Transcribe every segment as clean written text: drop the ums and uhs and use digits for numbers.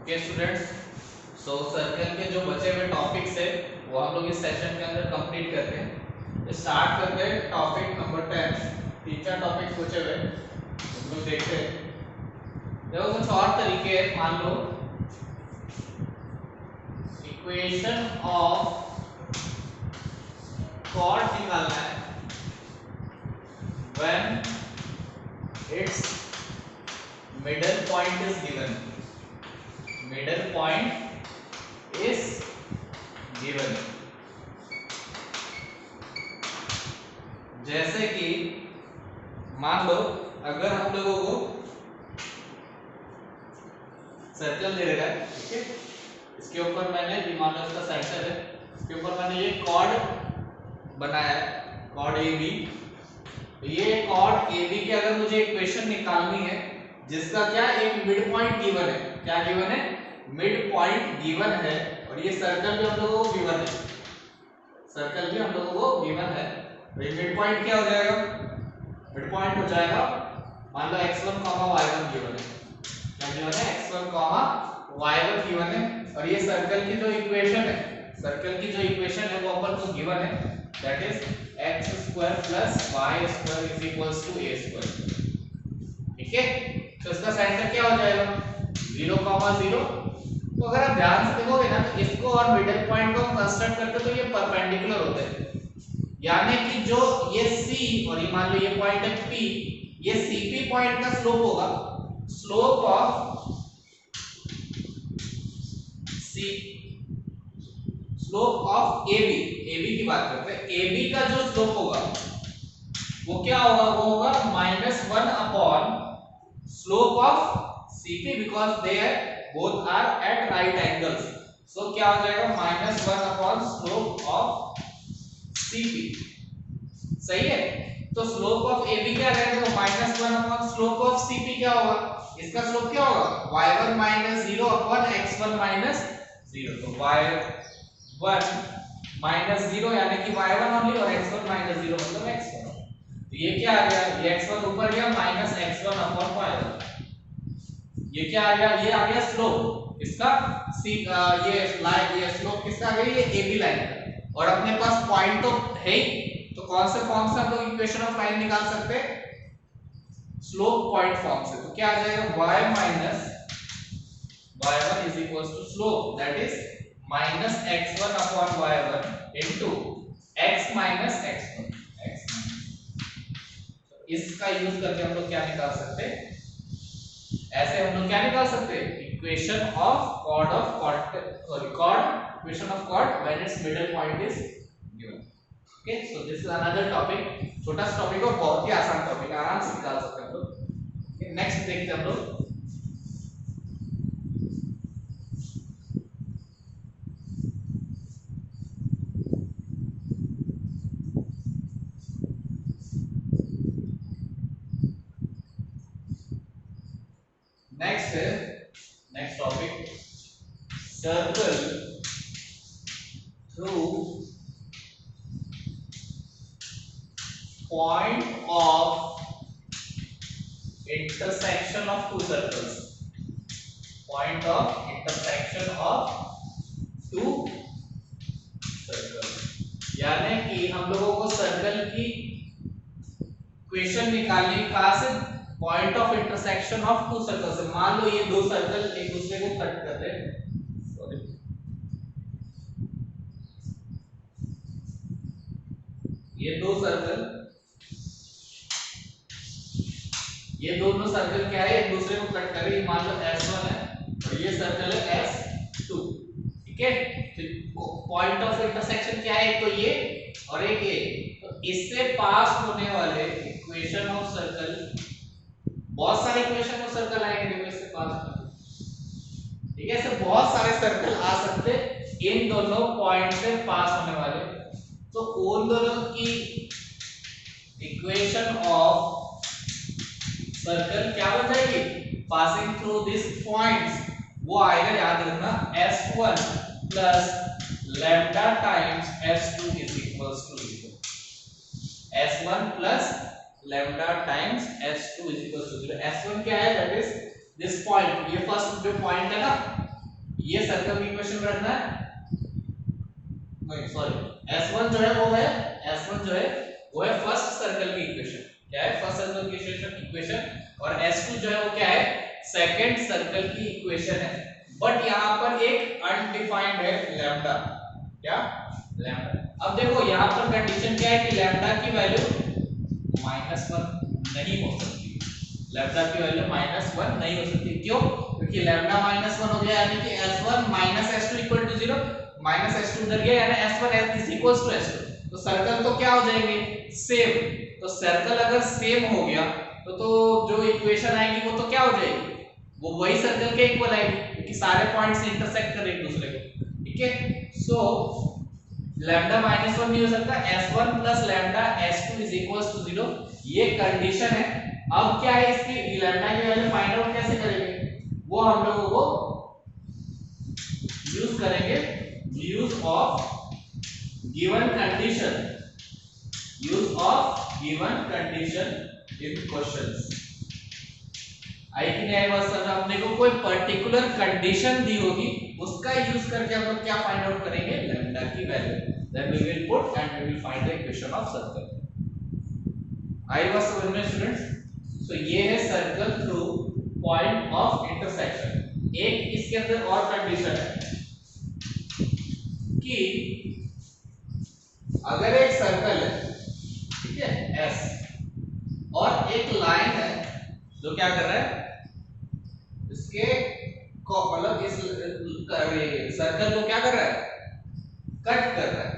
Okay students, सो circle के जो बचे हुए टॉपिक्स है वो हम लोग इस सेशन के अंदर कंप्लीट करते हैं। स्टार्ट करते हैं टॉपिक नंबर 10। तीन चार टॉपिक्स बचे हुए हम लोग देखते हैं। देखो कुछ और तरीके हैं। मान लो इक्वेशन ऑफ कॉर्ड निकालना है when its middle point is given. Middle point is given. जैसे कि मान लो अगर हम लोगों को सर्कल दे रखा है, ठीक है, इसके ऊपर मैंने मान लो इसका सेंटर है, इसके ऊपर मैंने ये कॉर्ड बनाया है, कॉर्ड ए बी। तो ये कॉर्ड ए बी की अगर मुझे इक्वेशन निकालनी है जिसका क्या एक मिड पॉइंट गिवन है, क्या गिवन है, मिड पॉइंट गिवन है, और ये सर्कल भी हम लोगों को गिवन है, सर्कल भी हम लोगों को गिवन है। तो ये मिड पॉइंट क्या हो जाएगा, मिड पॉइंट हो जाएगा मान लो x1, y1 गिवन है, क्या गिवन है, x1, y1 गिवन है, और ये सर्कल की जो इक्वेशन है, सर्कल की जो इक्वेशन है वो अपन को गिवन है, that is x² + y² = a²। ठीक है, तो इसका सेंटर क्या हो जाएगा, 0, 0। तो अगर आप ध्यान से देखोगे ना तो इसको और मिडिल पॉइंट को कंस्ट्रक्ट करते तो ये परपेंडिकुलर होते हैं, यानी कि जो ये C और ये मान लो ये पॉइंट है P, ये CP पॉइंट का स्लोप होगा, slope of C, slope of AB, AB की बात करते हैं, AB का जो स्लोप होगा वो क्या होगा, वो होगा -1 upon slope of CP because they both are at right angles. So क्या हो जाएगा, -1 अपॉन स्लोप ऑफ CP। सही है, तो स्लोप ऑफ AB क्या रहेगा, तो -1 अपॉन स्लोप ऑफ CP क्या होगा, इसका स्लोप क्या होगा, y1 - 0 अपॉन x1 - 0। तो y1 - 0 यानी कि y1 ओनली, और x1 - 0 मतलब x1। तो ये क्या आ गया, ये x1 ऊपर गया -x1 अपॉन y1। ये क्या आ गया, ये आ गया स्लोप इसका ये लाइन, ये स्लोप किसका आ गया, ये AB लाइन का, और अपने पास पॉइंट तो है ही, तो कौन से फॉर्म से हम लोग इक्वेशन ऑफ लाइन निकाल सकते हैं, स्लोप पॉइंट फॉर्म से। तो क्या आ जाएगा, y - y1 = slope, that is -x1 upon y1 into x - x1 x। इसका यूज करके हम लोग क्या निकाल सकते हैं, ऐसे हम लोग क्या निकाल सकते हैं, equation of chord of equation of chord when its middle point is given. Okay, so this is another topic, छोटा सा टॉपिक और बहुत ही आसान टॉपिक, आराम से निकाल सकते हैं हम लोग। नेक्स्ट देखते हैं हम लोग, नेक्स्ट है, next topic, circle through point of intersection of two circles, point of intersection of two circles। यानी कि हम लोगों को सर्कल की इक्वेशन निकालनी है कहां से, point of intersection of two circles से। मान लो ये दो सर्कल एक दूसरे को कट कर रहे हैं, सॉरी, ये दो सर्कल, ये दोनों सर्कल क्या है, एक दूसरे को कट कर रहे हैं, मान लो S1 है और ये सर्कल है S2। ठीक है, तो पॉइंट ऑफ इंटरसेक्शन क्या है, एक तो ये और एक ये, तो इससे पास होने वाले इक्वेशन ऑफ सर्कल, बहुत सारे इक्वेशन ऑफ सर्कल आएंगे देखो इससे पास। ठीक है, ऐसे बहुत सारे सर्कल आ सकते इन दोनों पॉइंट से पास होने वाले, तो उन दोनों की इक्वेशन ऑफ सर्कल क्या बन जाएगी, पासिंग थ्रू दिस पॉइंट्स, वो आएगा, याद रखना, S1 + lambda times S2 = 0। S1 + lambda times S2 = 0। S1 क्या है, दैट इज दिस पॉइंट, ये फर्स्ट जो पॉइंट है ना, ये सर्कल की इक्वेशन में रखना है, नहीं सॉरी, S1 जो है वो है, S1 जो है वो है फर्स्ट सर्कल की इक्वेशन। क्या है? फर्स्ट सर्कल की इक्वेशन। और S2 जो है वो क्या है? सेकंड सर्कल की इक्वेशन है। बट यहाँ पर एक अनडिफाइंड है लैम्डा। क्या? लैम्डा। अब देखो यहाँ पर कंडीशन क्या है कि लैम्डा की वैल्यू -1 नहीं हो सकती। लैम्डा की वैल्यू -1 नहीं हो सकती। क्यों? क्योंकि लैम्डा -1 हो गया यानी कि S1 -S2 = 0, -S2 उधर गया यानी S1 = S2। तो सर्कल तो क्या हो जाएंगे? सेम। तो सर्कल अगर सेम हो गया तो जो इक्वेशन आएगी वो तो क्या हो जाएगी? वो वही सर्कल के इक्वल आएगी क्योंकि सारे पॉइंट्स इंटरसेक्ट कर एक दूसरे को। ठीक है? सो लैम्डा -1 नहीं हो सकता, S1 + लैम्डा S2 = 0, ये कंडीशन है। अब क्या है, इसकी लैम्डा की वैल्यू फाइंड आउट कैसे करेंगे? वो हम लोगों को यूज करेंगे use of given condition, use of given condition in questions. आई कि नहीं बात सर? अपने को कोई पर्टिकुलर कंडीशन दी होगी, उसका यूज करके हम लोग क्या फाइंड आउट करेंगे? लैम्डा की value. Then we will put and we will find the equation of circle. आई बात समझ में स्टूडेंट्स? सो ये है circle through point of intersection. एक इसके अंदर और कंडीशन है कि अगर एक सर्कल है, ठीक है, S, और एक लाइन है जो क्या कर रहा है, इसके को मतलब इस सर्कल को क्या कर रहा है? कट कर रहा है।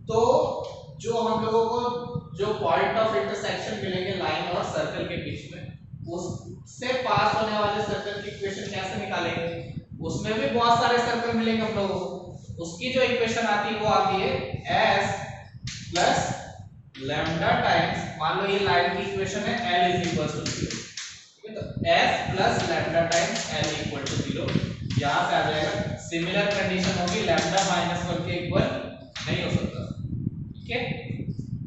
तो जो हम लोगों को जो पॉइंट ऑफ इंटरसेक्शन मिलेंगे लाइन और सर्कल के बीच में, उससे पास होने वाले सर्कल की इक्वेशन कैसे निकालेंगे? उसमें भी बहुत सारे सर्कल मिलेंगे हम लोगों को। उसकी जो इक्वेशन आती है वो आती है S + लैम्डा टाइम्स, मान लो ये लाइन की इक्वेशन है L = 0। ठीक है? तो S + लैम्डा टाइम्स L = 0 यहां से आ जाएगा। सिमिलर कंडीशन होगी, लैम्डा -1 के इक्वल नहीं हो सकता। ठीक है?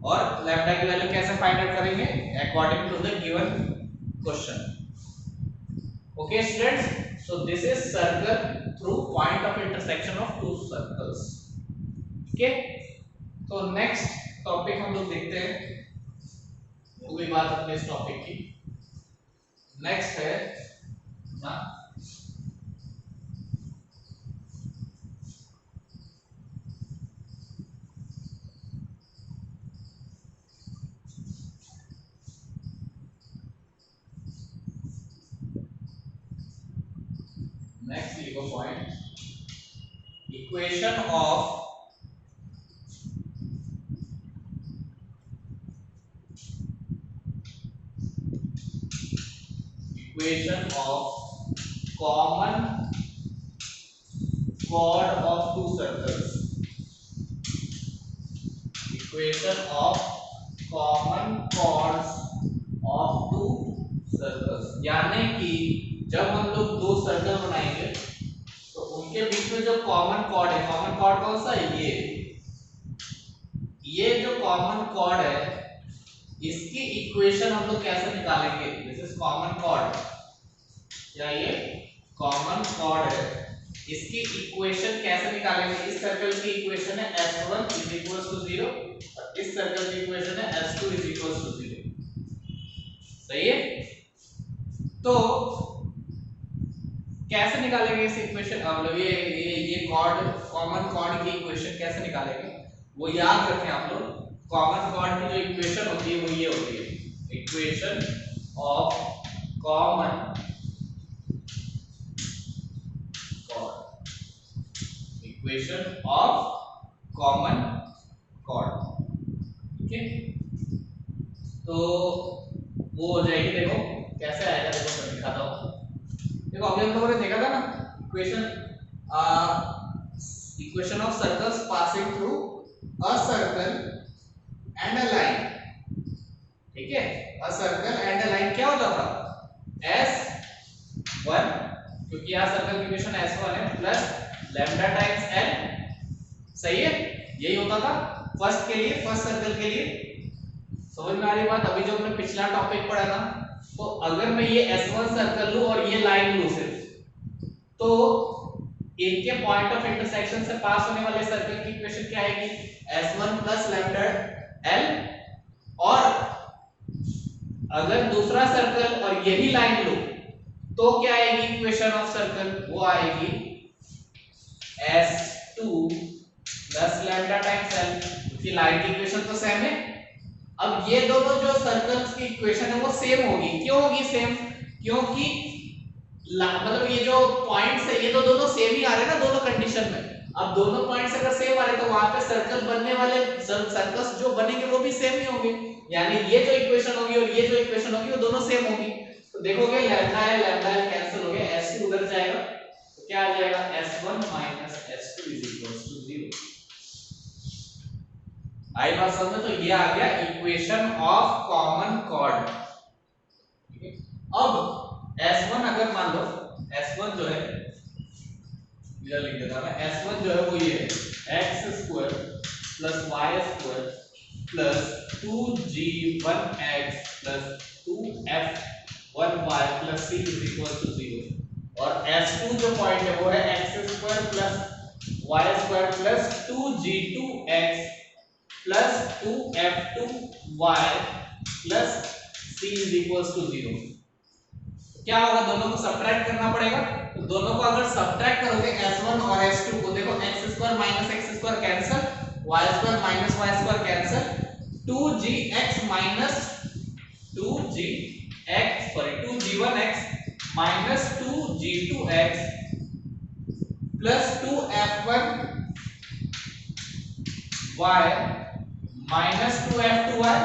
और लैम्डा की वैल्यू कैसे फाइंड आउट करेंगे? According to the given question. Okay students, so this is circle through point of intersection of two circles. ठीक है? तो नेक्स्ट टॉपिक हम लोग देखते हैं, हो गई बात अपने इस टॉपिक की। नेक्स्ट है ना, नेक्स्ट लिखो point, equation of common chord of two circles। equation of common chords of two circles, यानी कि जब हम लोग दो सर्कल बनाएंगे तो उनके बीच में जो कॉमन कॉर्ड है, कॉमन कॉर्ड कौन सा है? ये जो कॉमन कॉर्ड है इसकी इक्वेशन हम लोग कैसे निकालेंगे? दिस इज कॉमन कॉर्ड, या ये कॉमन कॉर्ड है, इसकी इक्वेशन कैसे निकालेंगे? इस सर्कल की इक्वेशन है S1 = 0 और इस सर्कल की इक्वेशन है S2 = 0। सही है? तो कैसे निकालेंगे इस इक्वेशन? हम लोग ये कॉर्ड, कॉमन कॉर्ड की इक्वेशन कैसे निकालेंगे वो याद रखें आप लोग। कॉमन कॉर्ड की जो इक्वेशन होती है वो ये होती है, equation of common cord, equation of common cord. ठीक है? तो वो हो जाएगी, देखो कैसे आएगा, देखो मैं दिखाता हूँ। देखो अभी हम लोगों ने देखा था ना equation of circles passing through a circle and a line. ठीक है? A circle and a line क्या होता था? S1, क्योंकि यहाँ सर्कल की इक्वेशन S1 है, प्लस लैम्डा टाइम्स L। सही है? यही होता था फर्स्ट के लिए, फर्स्ट सर्कल के लिए। समझ में आ रही बात? अभी जो हमने पिछला टॉपिक पढ़ा था, तो अगर मैं ये S1 सर्कल लूं और ये लाइन लूं सिर्फ, तो इनके पॉइंट ऑफ इंटरसेक्शन से पास होने वाले सर्कल की इक्वेशन क्या आएगी, S1 प्लस लैम्डा L। और अगर दूसरा सर्कल और यही लाइन लो तो क्या आएगी इक्वेशन ऑफ सर्कल, वो आएगी S2 plus lambda times L, क्योंकि लाइन की इक्वेशन तो सेम है। अब ये दोनों जो सर्कल्स की इक्वेशन है वो सेम होगी। क्यों होगी सेम, क्योंकि मतलब ये जो पॉइंट्स है ये तो दोनों सेम ही आ रहे हैं ना दोनों कंडीशन में। अब दोनों पॉइंट्स अगर सेम आ रहे तो वहां पे सर्कल बनने वाले सर्कल्स जो बनेंगे वो भी सेम ही होंगे, यानी ये जो इक्वेशन होगी और ये जो इक्वेशन होगी वो दोनों सेम होगी। तो देखोगे लैम्डा है कैंसिल हो गया, S2 उधर जाएगा तो क्या आ जाएगा S1 minus S2 is equal to 0। आई बात समझ में, तो ये आ गया इक्वेशन ऑफ कॉमन कॉर्ड। अब S1 अगर मान लो S1 जो है इधर लिख देता मैं, S1 जो है वो ये x² plus y² plus 2g1x plus 2f1y plus c is equal to 0। और S2 जो पॉइंट है वो है x² plus y² plus 2g2x plus 2f2y plus c is equal to 0। क्या होगा, दोनों को सब्ट्रैक्ट करना पड़ेगा। तो दोनों को अगर सब्ट्रैक्ट करोगे S1 और S2 को, देखो x² minus x² cancel, y² minus y² cancel, 2gx minus 2g1x minus 2g2x plus 2f1y minus 2f2y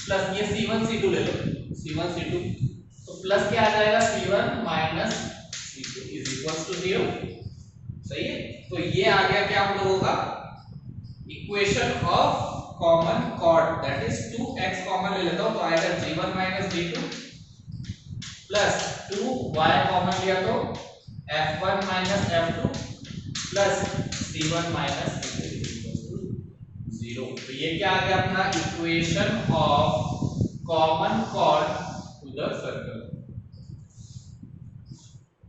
plus ये c1 c2 ले लो, c1 c2 तो प्लस क्या आ जाएगा c1 minus c2 is equal to 0। सही है, तो ये आ गया क्या हम लोगों का equation of common cord, that is 2x common ले लेता हूं तो आएगा g1 minus g2 plus 2y common लिया तो f1 minus f2 plus c1 minus c2 is equal to 0। तो ये क्या आ गया अपना equation of common chord to the circle.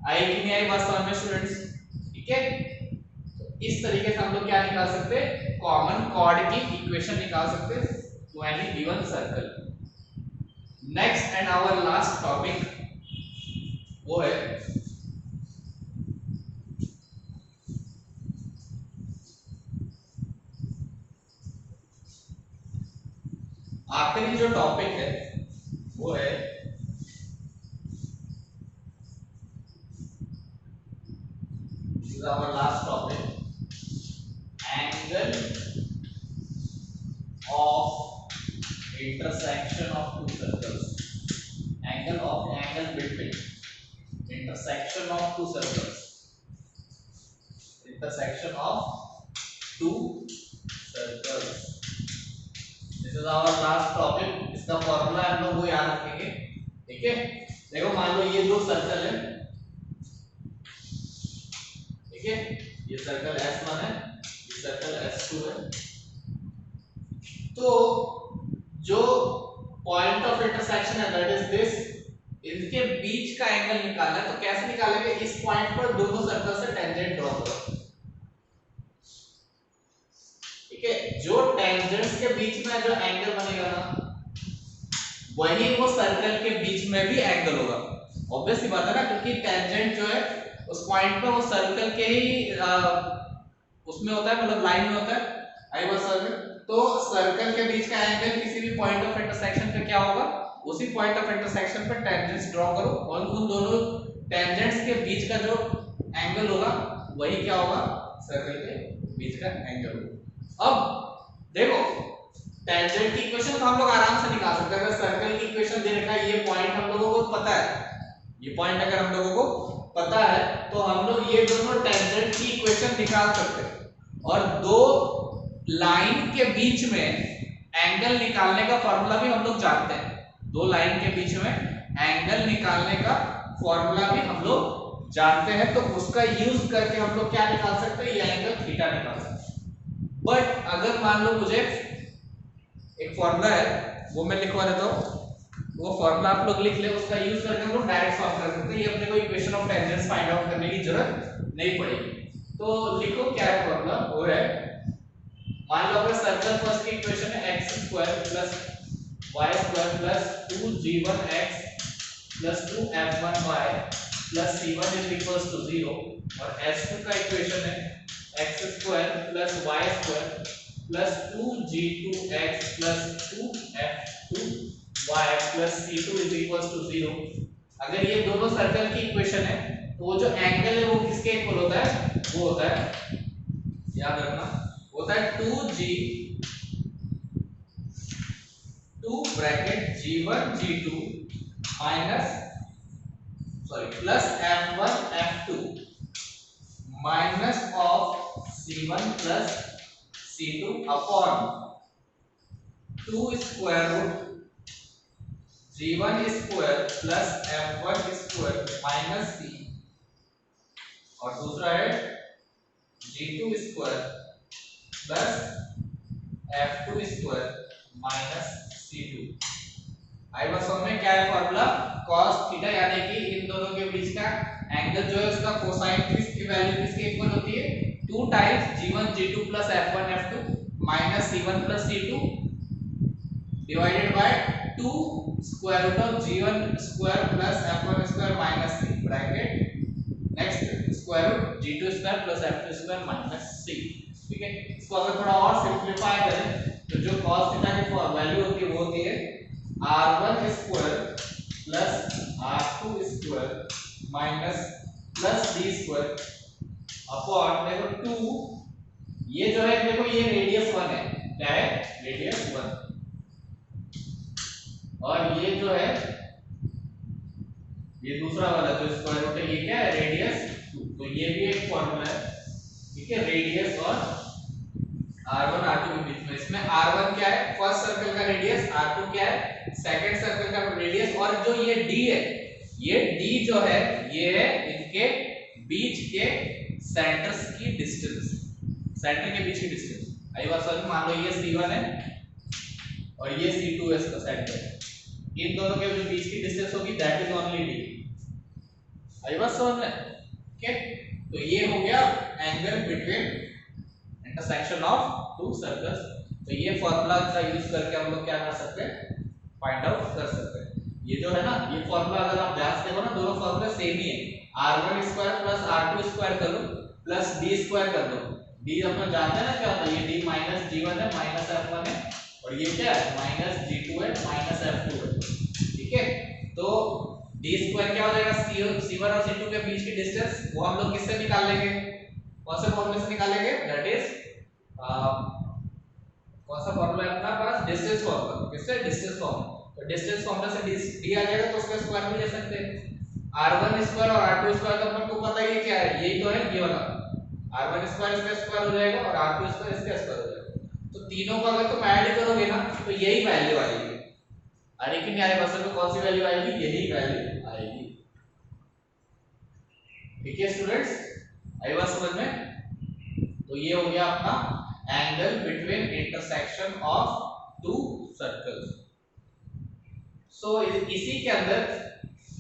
आई कि नहीं आई बात समझ में स्टूडेंट्स, ठीक है। तो इस तरीके से हम लोग क्या निकाल सकते हैं, कॉमन कॉर्ड की इक्वेशन निकाल सकते हैं to any given circle. Next and our last topic वो है आखिरी जो टॉपिक है वो है our last topic, angle of intersection of two circles, angle between intersection of two circles, intersection of two circles. This is our last topic, इसका formula हम लोग वो याद रखेंगे, ठीक है। देखो मान लो ये दो सर्कल है, ठीक है, ये सर्कल S1 है, ये सर्कल S2 है। तो जो पॉइंट ऑफ इंटरसेक्शन है दैट इज दिस, इनके बीच का एंगल निकालना है। तो कैसे निकालेंगे, इस पॉइंट पर दोनों सर्कल से टेंजेंट ड्रॉ करो, ठीक है। जो टेंजेंट्स के बीच में जो एंगल बनेगा ना वही वो सर्कल के बीच में भी एंगल होगा। ऑब्वियस सी बात है ना, क्योंकि टेंजेंट जो है उस पॉइंट पर वो सर्कल के ही उसमें होता है, मतलब लाइन में होता है। आई बात समझ में, तो सर्कल के बीच का एंगल किसी भी पॉइंट ऑफ इंटरसेक्शन पे क्या होगा, उसी पॉइंट ऑफ इंटरसेक्शन पे टेंजेंट्स ड्रॉ करो और उन दोनों टेंजेंट्स के बीच का जो एंगल होगा वही क्या होगा, सर्कल के बीच का एंगल होगा। अब देखो टेंजेंट की इक्वेशन तो हम लोग आराम से निकाल सकते हैं। अगर सर्कल की इक्वेशन दे रखा है, ये पॉइंट हम लोगों को पता है, ये पॉइंट अगर हम लोगों को पता है तो हम लोग ये दोनों टेंजेंट की इक्वेशन निकाल सकते हैं। और दो लाइन के बीच में एंगल निकालने का फॉर्मूला भी हम लोग जानते हैं। दो लाइन के बीच में एंगल निकालने का फॉर्मूला भी हम लोग जानते हैं, तो उसका यूज करके हम लोग क्या निकाल सकते हैं, ये एंगल थीटा निकाल सकते हैं। बट अगर मान लो मुझे एक फॉर्मूला है वो मैं लिखवा देता हूं, वो फॉर्मूला आप लोग लिख ले, उसका यूज करके हम लोग डायरेक्ट सॉल्व कर सकते हैं। ये अपने को equation of tangents find out करने की जरूरत नहीं पड़ेगी। तो लिखो क्या है फॉर्मूला, वो है, मान लो अपने सर्कल फर्स्ट की इक्वेशन है x² + y² + 2g1x + 2f1y + c1 = 0, और s2 का इक्वेशन है x² + y² + 2g2x + 2f2y + c2 = 0। अगर ये दोनों सर्कल की इक्वेशन है तो वो जो एंगल है वो किसके इक्वल होता है, वो होता है, याद रखना, होता है 2g 2 bracket g1 g2 minus plus f1 f2 minus of c1 plus c2 upon 2 square root g1 square plus f1 square minus c, और दूसरा है g2 square plus f2 square minus c2। आई बस में क्या है फॉर्मूला, cos थीटा, यानी कि इन दोनों के बीच का एंगल जो है उसका कोसाइन की वैल्यू किसके इक्वल होती है, 2 times g1 g2 plus f1 f2 minus c1 plus c2 divided by 2 square root of g1 square plus f1 square minus c bracket next square root g2 square plus f2 square minus c। ठीक है, इसको अगर थोड़ा और simplify करें तो जो cos theta की वैल्यू होती है वो होती है r1 square plus r2 square minus plus d square upon देखो 2, ये जो है देखो ये रेडियस 1 है, क्या है, रेडियस 1, और ये जो है ये दूसरा वाला जो स्क्वायर रूट है ये क्या है, रेडियस 2। तो ये भी एक फॉर्मूला है, ठीक है, रेडियस और r1 r2 के बीच में। इसमें r1 क्या है, फर्स्ट सर्कल का रेडियस, r2 क्या है, सेकंड सर्कल का रेडियस, और जो ये d है, ये d जो है ये है इनके बीच के सेंटर्स की डिस्टेंस, सेंटर के बीच की डिस्टेंस। आई बात समझ में, मान लो ये c1 है और ये c2 है, इसका सेंटर, इन दोनों के जो बीच की डिस्टेंस होगी दैट इज ओनली d। आई बात समझ में, ठीक है। तो ये हो गया angle between intersection of two circles. तो ये फार्मूला का यूज करके हम लोग क्या कर सकते हैं, फाइंड आउट कर सकते हैं। ये जो है ना, ये फार्मूला अगर आप ध्यान से देखो ना, दोनों फार्मूला सेम ही है, r1 square plus r2 square कर लो प्लस d स्क्वायर कर दो। d अपन जानते हैं ना क्या होता है, ये d माइनस g1 है माइनस f1 है, और ये क्या है माइनस g2 है माइनस f2 है, ठीक है। तो d स्क्वायर क्या हो जाएगा, c1 और c2 के बीच की डिस्टेंस, वो हम लोग किससे निकाल लेंगे, कौन से फॉर्मूले से निकालेंगे, दैट इज कौन सा फॉर्मूला है अपना पास, डिस्टेंस फॉर्मूला, किससे, डिस्टेंस फॉर्मूला। तो डिस्टेंस फॉर्मूला से d आ जाएगा, तो उसका स्क्वायर भी ले सकते हैं। r1 स्क्वायर और r2 स्क्वायर का अपन को पता ही है क्या है, यही तो है, ये वाला r1 स्क्वायर इसका स्क्वायर हो जाएगा और r2 स्क्वायर इसका स्क्वायर हो जाएगा। तो तीनों का अगर तुम ऐड करोगे ना तो यही वैल्यू आएगी। अरे कि नहीं आएगा, असल में कौन सी वैल्यू आएगी, यही वैल्यू आएगी। ठीक है स्टूडेंट्स, आई बात समझ में। तो ये हो गया अपना angle between intersection of two circles. So इसी के अंदर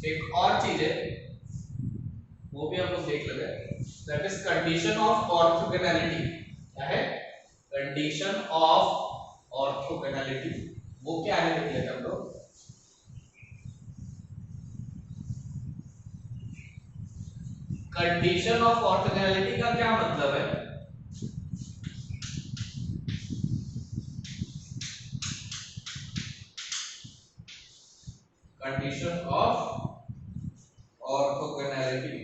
एक और चीज है, वो भी हम लोग देख लेते हैं, that is condition of orthogonality. क्या है, कंडीशन ऑफ ऑर्थोगोनैलिटी, वो क्या है देख लेते हैं हम लोग। कंडीशन ऑफ ऑर्थोगोनैलिटी का क्या मतलब है, condition of orthogonality,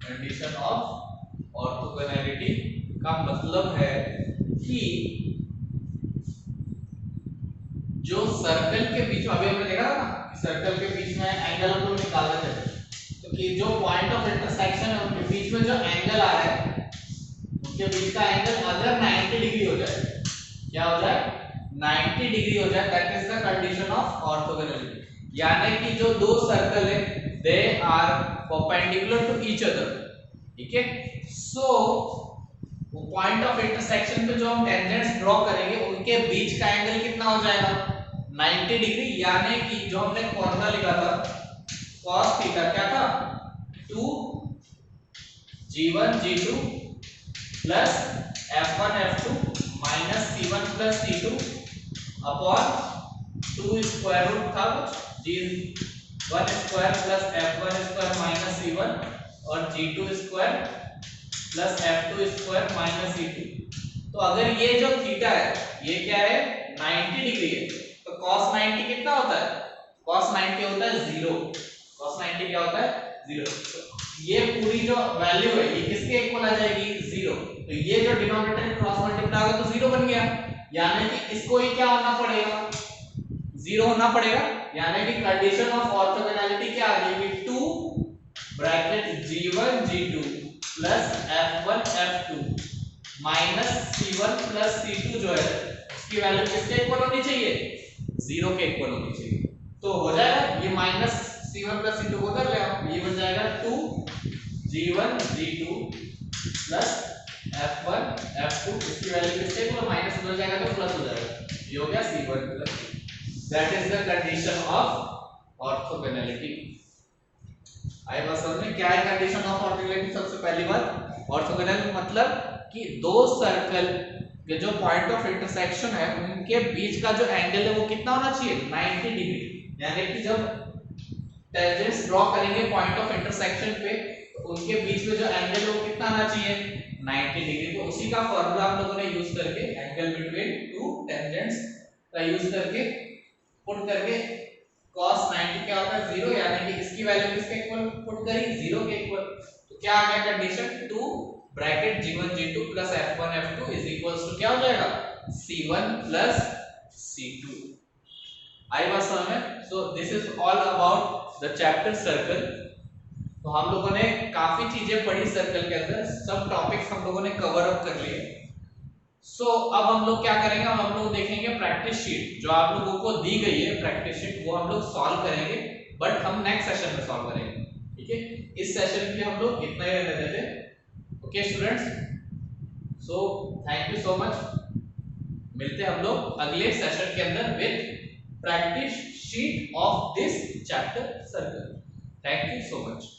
condition of orthogonality का मतलब है कि जो सर्कल के बीच में, अभी हमने देखा था ना कि सर्कल के बीच में एंगल हम लोग निकाल रहे थे, तो कि जो पॉइंट ऑफ इंटरसेक्शन है उनके बीच में जो एंगल आ रहा है उनके बीच का एंगल अगर 90 डिग्री हो जाए, क्या हो जाए, 90 डिग्री हो जाए, that is the condition of orthogonality. यानी कि जो दो सर्कल है they are perpendicular to each other, ठीक है। सो वो पॉइंट ऑफ इंटरसेक्शन पे जो हम टेंजेंट्स ड्रॉ करेंगे उनके बीच का एंगल कितना हो जाएगा 90 डिग्री, यानी कि जो हमने फॉर्मूला लिखा था cos थीटा क्या था 2 g1 g2 plus f1 f2 minus c1 plus c2 upon 2 square root था कुछ g1 square plus f1 square minus c1 और g2 square plus f2 square minus c2। तो अगर ये जो थीटा है ये क्या है 90 डिग्री है, तो cos 90 कितना होता है cos 90 होता है 0। cos 90 क्या होता है 0। तो ये पूरी जो वैल्यू है ये किसके इक्वल आ जाएगी 0। तो ये जो डिनोमिनेटर क्रॉस मल्टीप्लाई होगा तो 0 बन गया, यानी कि इसको ही क्या होना पड़ेगा 0 होना पड़ेगा, यानी कि कंडीशन ऑफ ऑर्थोगोनैलिटी क्या आ जाएगी 2 bracket g1 g2 plus f1 f2 minus c1 plus c2 जो है उसकी वैल्यू किसके इक्वल होनी चाहिए 0 के इक्वल होनी चाहिए। तो हो जाएगा ये माइनस c1 प्लस c2 को कर ले आप, ये बन जाएगा 2 g1 g2 plus f1 f2 इसकी वैल्यू किसके इक्वल माइनस हो जाएगा तो प्लस हो जाएगा, ये हो गया c1 plus that is the condition of orthogonality. आई बात समझ में क्या है कंडीशन ऑफ ऑर्थोगोनैलिटी। सबसे पहली बात ऑर्थोगोनल मतलब कि दो सर्कल के जो पॉइंट ऑफ इंटरसेक्शन है उनके बीच का जो एंगल है वो कितना होना चाहिए 90 डिग्री, यानी कि जब टेंजेंट्स ड्रॉ करेंगे पॉइंट ऑफ इंटरसेक्शन पे तो उनके बीच में जो एंगल है वो कितना आना चाहिए 90 डिग्री। तो उसी का फार्मूला हम लोगों ने यूज करके एंगल बिटवीन टू टेंजेंट्स का यूज करके पुट करके cos 90 क्या होता है 0, यानी कि इसकी वैल्यू किसके इक्वल पुट करी 0 के इक्वल। तो क्या आ गया condition 2 bracket g1 g2 plus f1 f2 is equals to क्या हो जाएगा c1 प्लस c2। आई बात समझ में। सो this is all about the chapter circle. तो हम लोगों ने काफी चीजें पढ़ी सर्कल के अंदर, सब टॉपिक्स हम लोगों ने कवर अप कर लिए। अब हम लोग क्या करेंगे, हम लोग देखेंगे प्रैक्टिस शीट जो आप लोगों को दी गई है प्रैक्टिस शीट, वो हम लोग सॉल्व करेंगे, बट हम नेक्स्ट सेशन में सॉल्व करेंगे। ठीक है, इस सेशन के लिए हम लोग इतना ही रहने देते। Okay students, so thank you so much. मिलते हैं हम लोग अगले सेशन के अंदर with practice sheet of this chapter circle. Thank you so much.